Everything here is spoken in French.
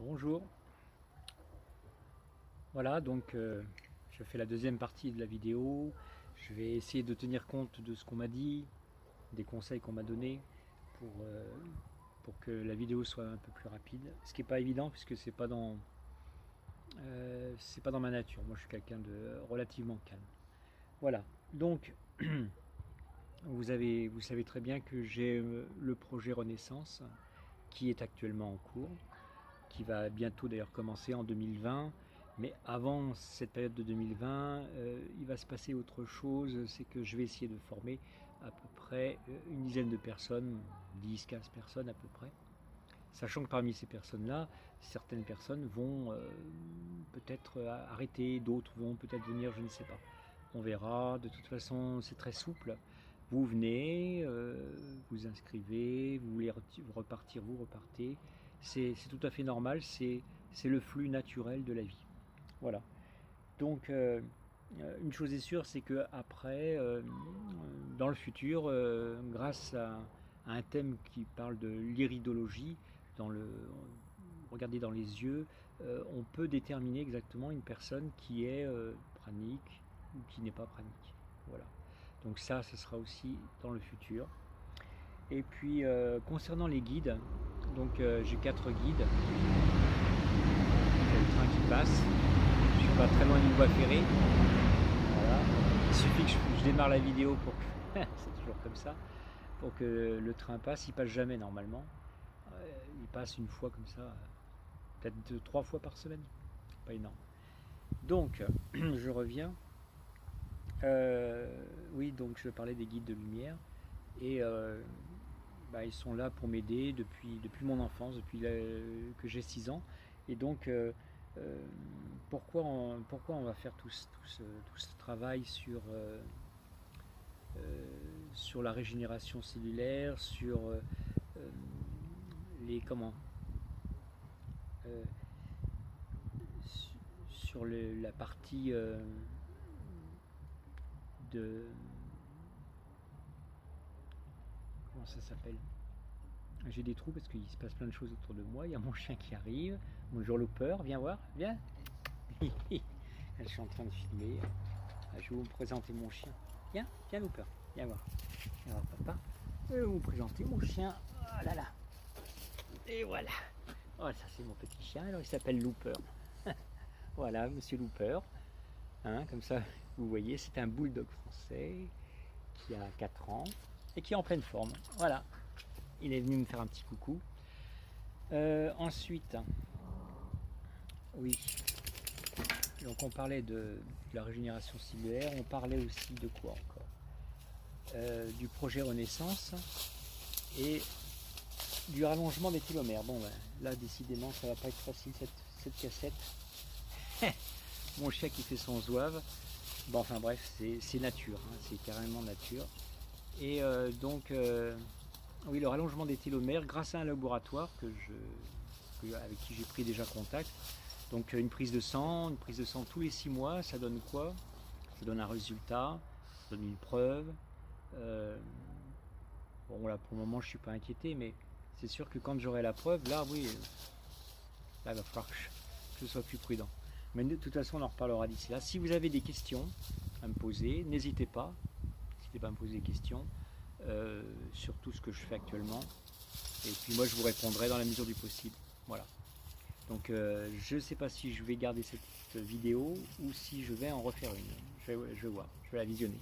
Bonjour. Voilà, donc je fais la deuxième partie de la vidéo. Je vais essayer de tenir compte de ce qu'on m'a dit, des conseils qu'on m'a donnés pour que la vidéo soit un peu plus rapide. Ce qui n'est pas évident puisque c'est pas dans ma nature. Moi, je suis quelqu'un de relativement calme. Voilà. Donc vous savez très bien que j'ai le projet Renaissance qui est actuellement en cours, qui va bientôt d'ailleurs commencer en 2020. Mais avant cette période de 2020, il va se passer autre chose, c'est que je vais essayer de former à peu près une dizaine de personnes, 10-15 personnes à peu près. Sachant que parmi ces personnes-là, certaines personnes vont peut-être arrêter, d'autres vont peut-être venir, je ne sais pas. On verra, de toute façon c'est très souple. Vous venez, vous inscrivez, vous voulez repartir, vous repartez. C'est tout à fait normal, c'est le flux naturel de la vie. Voilà. Donc, une chose est sûre, c'est que après, dans le futur, grâce à un thème qui parle de l'iridologie, regarder dans les yeux, on peut déterminer exactement une personne qui est pranique ou qui n'est pas pranique. Voilà. Donc ça, ce sera aussi dans le futur. Et puis, concernant les guides, donc j'ai 4 guides. Il y a le train qui passe. Je suis pas très loin d'une voie ferrée. Voilà. Il suffit que je démarre la vidéo pour que c'est toujours comme ça, pour que le train passe. Il passe jamais normalement. Il passe une fois comme ça, peut-être 2-3 fois par semaine. Pas énorme. Donc, je reviens. Oui, donc je parlais des guides de lumière et ils sont là pour m'aider depuis mon enfance, depuis que j'ai 6 ans. Et donc, pourquoi on va faire tout ce travail sur la régénération cellulaire, sur les comment sur la partie de comment ça s'appelle. J'ai des trous parce qu'il se passe plein de choses autour de moi. Il y a mon chien qui arrive. Bonjour Looper, viens voir, viens. Je suis en train de filmer. Je vais vous présenter mon chien. Viens Looper, viens voir. Viens voir papa. Je vais vous présenter mon chien. Oh là là. Et voilà. Oh, ça c'est mon petit chien. Alors il s'appelle Looper. Voilà, monsieur Looper. Hein, comme ça, vous voyez, c'est un bulldog français qui a 4 ans et qui est en pleine forme. Voilà. Il est venu me faire un petit coucou. Ensuite, oui, donc on parlait de la régénération cellulaire, on parlait aussi de quoi encore du projet Renaissance et du rallongement des télomères. Bon, là, décidément, ça va pas être facile cette cassette. Mon chien qui fait son zouave. Bon, enfin bref, c'est nature, hein, c'est carrément nature. Et donc... oui, le rallongement des télomères grâce à un laboratoire avec qui j'ai pris déjà contact. Donc une prise de sang tous les 6 mois, ça donne quoi? Ça donne un résultat, ça donne une preuve. Bon voilà, pour le moment je ne suis pas inquiété, mais c'est sûr que quand j'aurai la preuve, là oui, là il va falloir que je sois plus prudent. Mais de toute façon on en reparlera d'ici là. Si vous avez des questions à me poser, n'hésitez pas à me poser des questions. Sur tout ce que je fais actuellement, et puis moi je vous répondrai dans la mesure du possible. Voilà, donc je ne sais pas si je vais garder cette vidéo ou si je vais en refaire une. Je vais voir, je vais la visionner.